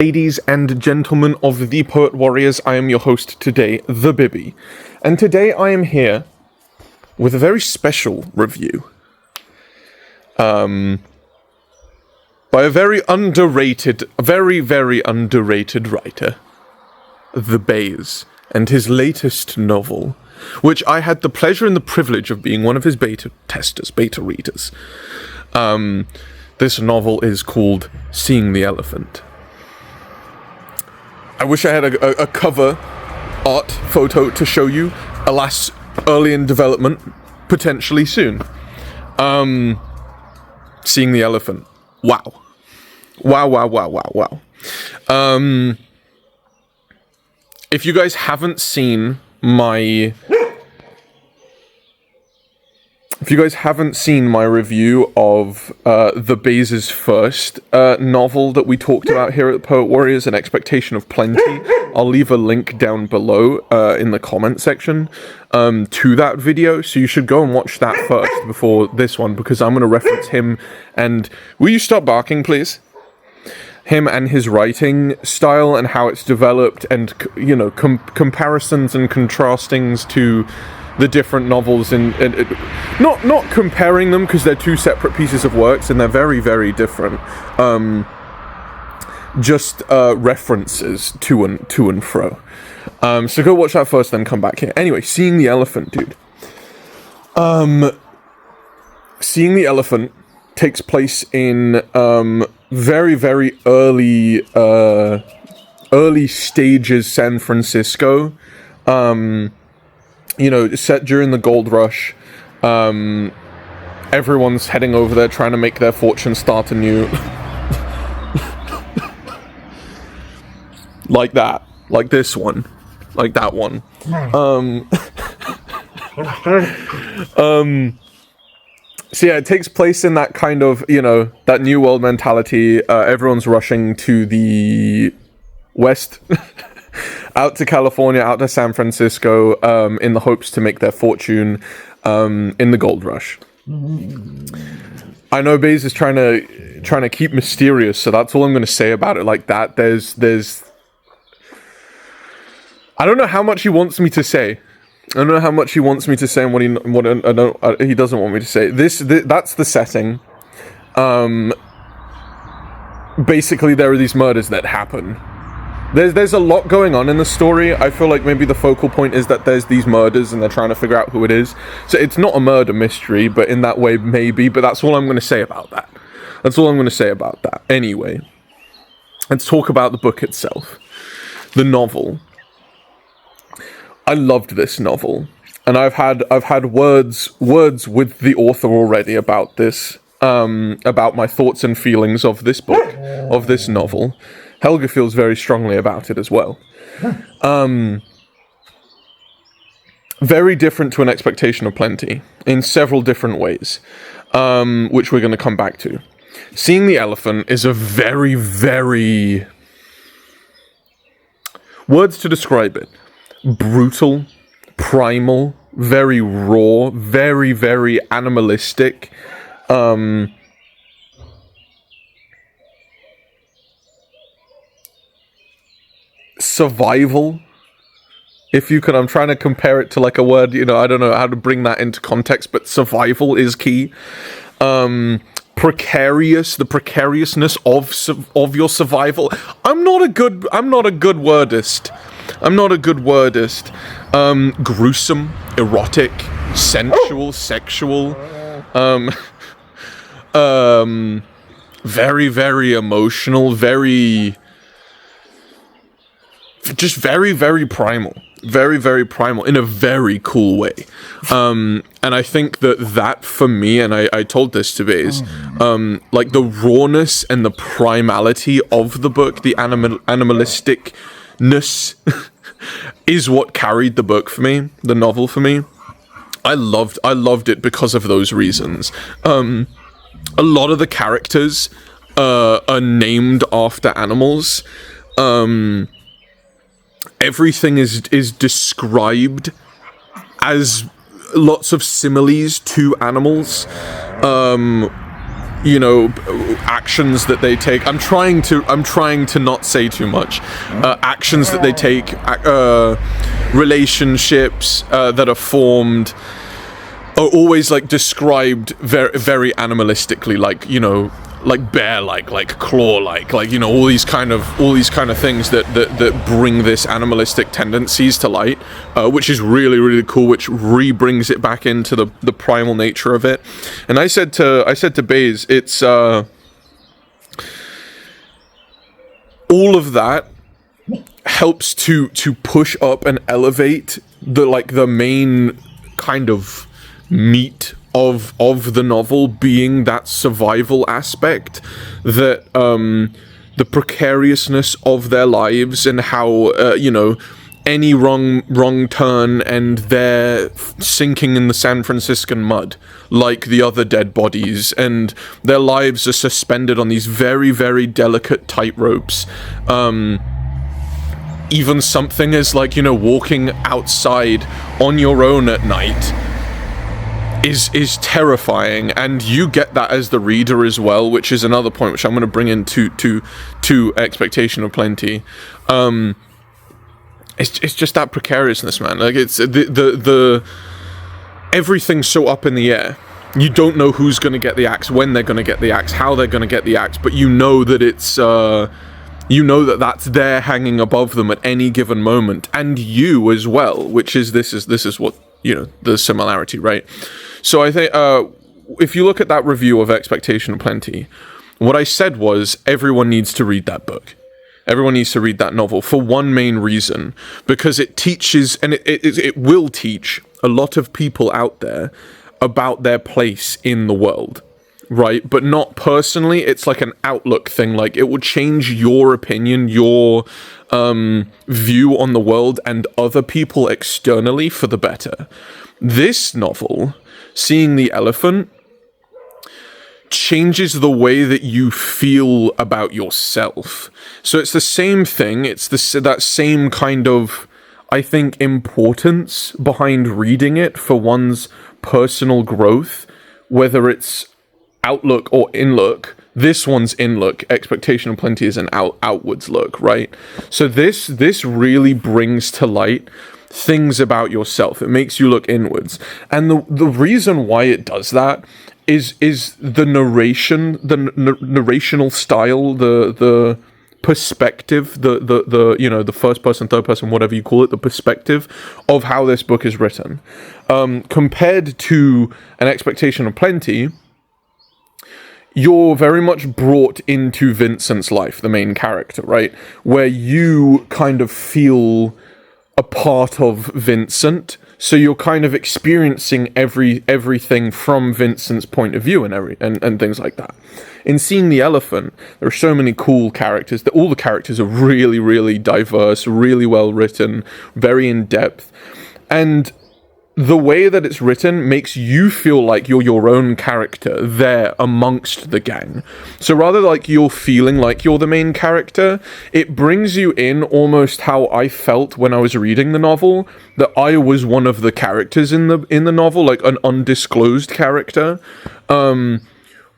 Ladies and gentlemen of the Poet Warriors, I am your host today, The Bibby. And today I am here with a very special review. By a very underrated writer, The Bays, and his latest novel, which I had the pleasure and the privilege of being one of his beta readers. This novel is called Seeing the Elephant. I wish I had a cover art photo to show you. Alas, early in development, potentially soon. Seeing the Elephant. Wow. Wow. If you guys haven't seen my review of The Bays' first novel that we talked about here at the Poet Warriors, An Expectation of Plenty, I'll leave a link down below in the comment section to that video, so you should go and watch that first before this one, because I'm going to reference him and... Will you stop barking, please? Him and his writing style and how it's developed, and, you know, comparisons and contrastings to the different novels, and not comparing them, because they're two separate pieces of works and they're very, very different. Just references to and fro. So go watch that first, then come back here. Anyway, Seeing the Elephant, dude. Seeing the Elephant takes place in very, very early stages San Francisco. You know, set during the gold rush. Everyone's heading over there trying to make their fortune start anew. Like that. Like this one. Like that one. So yeah, it takes place in that kind of, you know, that New World mentality. Everyone's rushing to the west. Out to California, out to San Francisco, in the hopes to make their fortune in the gold rush. I know Bays is trying to keep mysterious, so that's all I'm going to say about it. Like that, there's I don't know how much he wants me to say. I don't know how much he wants me to say and what he doesn't want me to say. That's the setting. Basically, there are these murders that happen. There's a lot going on in the story. I feel like maybe the focal point is that there's these murders and they're trying to figure out who it is. So it's not a murder mystery, but in that way, maybe. But that's all I'm going to say about that. Anyway, let's talk about the book itself. The novel. I loved this novel. And I've had words with the author already about this. About my thoughts and feelings of this book, of this novel. Helga feels very strongly about it as well. Very different to An Expectation of Plenty in several different ways, which we're going to come back to. Seeing the Elephant is a very, very... Words to describe it. Brutal, primal, very raw, very, very animalistic. Survival, if you could. I'm trying to compare it to like a word, you know, I don't know how to bring that into context, but survival is key. Precarious, the precariousness of your survival. I'm not a good wordist. Gruesome, erotic, sensual, sexual, very, very emotional, very primal. Very, very primal in a very cool way. And I think that for me, and I told this to Bays, like the rawness and the primality of the book, the animalisticness is what carried the book for me, the novel for me. I loved it because of those reasons. A lot of the characters are named after animals. Everything is described as lots of similes to animals. actions that they take. I'm trying to not say too much. Actions that they take, relationships that are formed, are always like described very, very animalistically, like bear-like, claw-like, all these kind of things that bring this animalistic tendencies to light, which is really, really cool, which brings it back into the primal nature of it. And I said to Baze, it's all of that helps to push up and elevate the main kind of meat of the novel being that survival aspect, that the precariousness of their lives, and how any wrong turn and they're sinking in the San Franciscan mud like the other dead bodies, and their lives are suspended on these very, very delicate tightropes. Even something as walking outside on your own at night is terrifying, and you get that as the reader as well, which is another point which I'm going to bring into to Expectation of Plenty. It's just that precariousness, man. Like, it's the everything's so up in the air. You don't know who's going to get the axe, when they're going to get the axe, how they're going to get the axe, but you know that it's that's there hanging above them at any given moment, and you as well, which is this is what the similarity, right? So I think if you look at that review of Expectation of Plenty, what I said was everyone needs to read that book. Everyone needs to read that novel for one main reason, because it teaches, and it will teach a lot of people out there about their place in the world, right? But not personally. It's like an outlook thing. Like, it will change your opinion, your view on the world and other people externally for the better. This novel, Seeing the Elephant, changes the way that you feel about yourself. So it's the same thing. It's that same kind of, I think, importance behind reading it for one's personal growth, whether it's outlook or inlook. This one's inlook. Expectation of Plenty is an outwards look, right? So this really brings to light things about yourself. It makes you look inwards, and the reason why it does that is the narration, the narrational style, the perspective, the first person, third person, whatever you call it, the perspective of how this book is written, compared to An Expectation of Plenty. You're very much brought into Vincent's life, the main character, right? Where you kind of feel a part of Vincent, so you're kind of experiencing everything from Vincent's point of view and things like that. In Seeing the Elephant, there are so many cool characters. All the characters are really, really diverse, really well written, very in depth, and the way that it's written makes you feel like you're your own character there amongst the gang. So rather like you're feeling like you're the main character, it brings you in almost how I felt when I was reading the novel, that I was one of the characters in the novel, like an undisclosed character,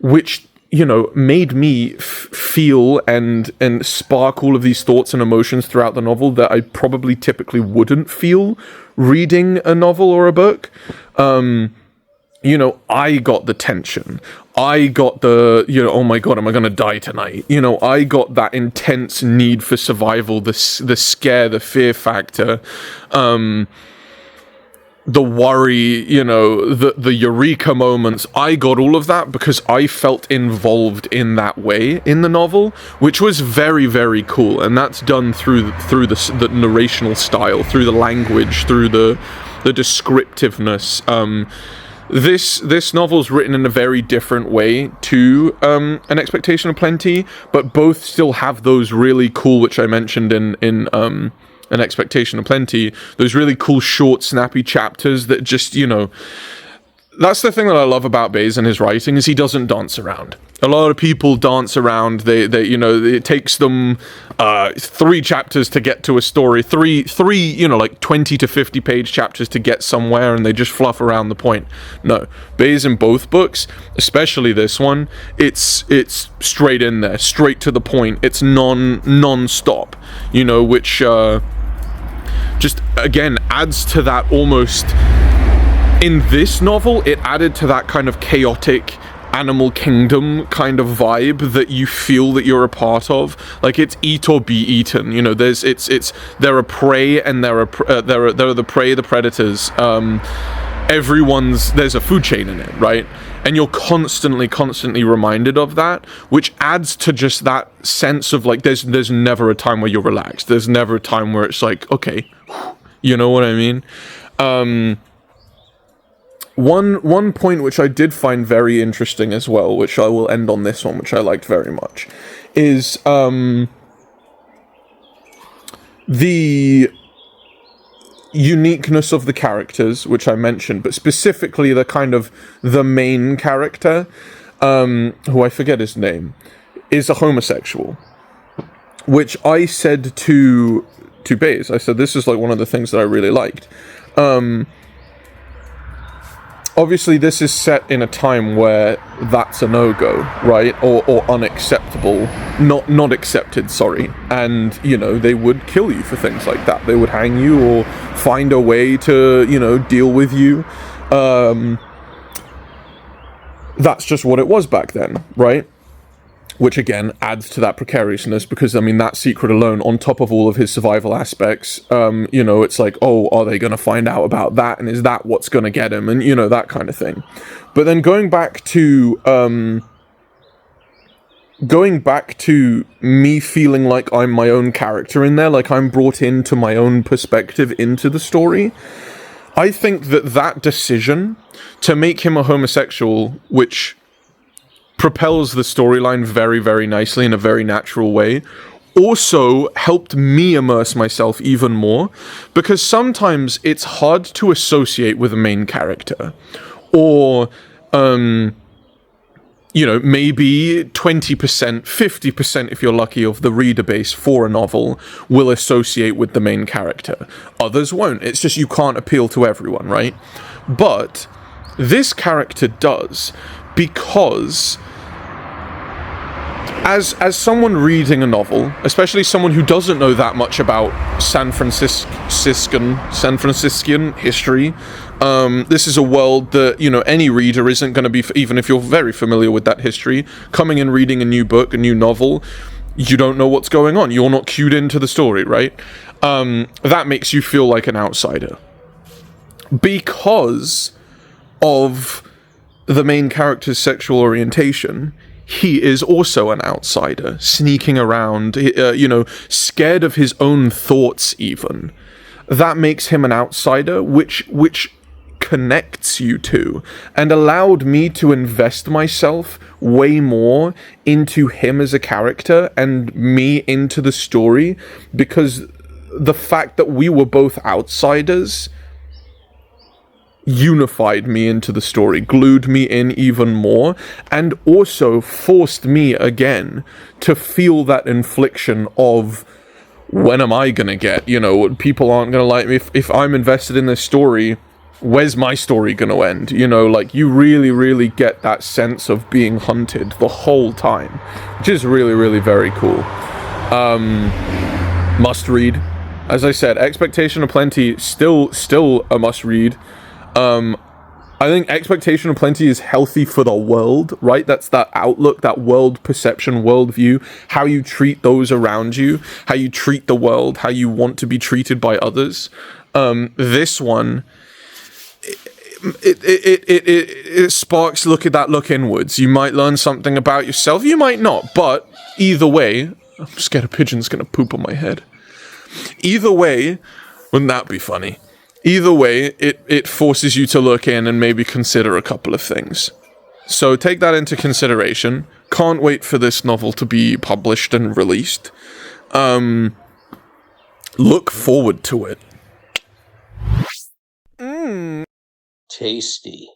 which made me feel and spark all of these thoughts and emotions throughout the novel that I probably typically wouldn't feel reading a novel or a book. I got the tension. I got the, oh my god, am I going to die tonight? I got that intense need for survival, the scare, the fear factor, the worry, the eureka moments. I got all of that because I felt involved in that way in the novel, which was very, very cool. And that's done through the narrational style, through the language, through the descriptiveness. This novel's written in a very different way to An Expectation of Plenty, but both still have those really cool, which I mentioned in An Expectation of Plenty, those really cool short snappy chapters that just that's the thing that I love about Bays and his writing, is he doesn't dance around. A lot of people dance around. They you know, it takes them 3 chapters to get to a story, three you know, like 20 to 50 page chapters to get somewhere, and they just fluff around the point. No, Bays in both books, especially this one, it's straight in there, straight to the point. It's non-stop, you know, which just again adds to that almost. In this novel, it added to that kind of chaotic Animal Kingdom kind of vibe that you feel that you're a part of. Like, it's eat or be eaten. You know, there are prey and there are the prey, the predators. There's a food chain in it, right? And you're constantly reminded of that, which adds to just that sense of like, there's never a time where you're relaxed. There's never a time where it's like, okay, you know what I mean? One point which I did find very interesting as well, which I will end on this one, which I liked very much, is the uniqueness of the characters, which I mentioned, but specifically the main character, who I forget his name, is a homosexual, which I said to Bays, I said, this is like one of the things that I really liked. Obviously, this is set in a time where that's a no-go, right? Or unacceptable. Not accepted, sorry. And, you know, they would kill you for things like that. They would hang you or find a way to, you know, deal with you. That's just what it was back then, right? Which, again, adds to that precariousness, because, I mean, that secret alone, on top of all of his survival aspects, you know, it's like, oh, are they going to find out about that? And is that what's going to get him? And, you know, that kind of thing. But then going back to me feeling like I'm my own character in there, like I'm brought into my own perspective into the story, I think that decision to make him a homosexual, which propels the storyline very, very nicely in a very natural way, also helped me immerse myself even more, because sometimes it's hard to associate with a main character, or you know, maybe 20%, 50% if you're lucky of the reader base for a novel will associate with the main character. Others won't. It's just you can't appeal to everyone, right? But this character does, because as someone reading a novel, especially someone who doesn't know that much about San Franciscan history, this is a world that, you know, any reader isn't going to be, even if you're very familiar with that history, coming and reading a new book, a new novel, you don't know what's going on. You're not cued into the story, right? That makes you feel like an outsider. Because of the main character's sexual orientation, he is also an outsider, sneaking around, you know, scared of his own thoughts even. That makes him an outsider, which connects you to, and allowed me to invest myself way more into him as a character and me into the story, because the fact that we were both outsiders unified me into the story, glued me in even more, and also forced me again to feel that infliction of, when am I gonna get, you know, people aren't gonna like me if I'm invested in this story, where's my story gonna end? You know, like, you really get that sense of being hunted the whole time, which is really very cool. Must read. As I said, Expectation of Plenty, still a must read. I think Expectation of Plenty is healthy for the world, right? That's that outlook, that world perception, world view, how you treat those around you, how you treat the world, how you want to be treated by others. This one, it sparks look inwards. You might learn something about yourself, you might not, but either way, I'm scared a pigeon's gonna poop on my head. Either way, wouldn't that be funny? Either way, it forces you to look in and maybe consider a couple of things. So take that into consideration. Can't wait for this novel to be published and released. Look forward to it. Tasty.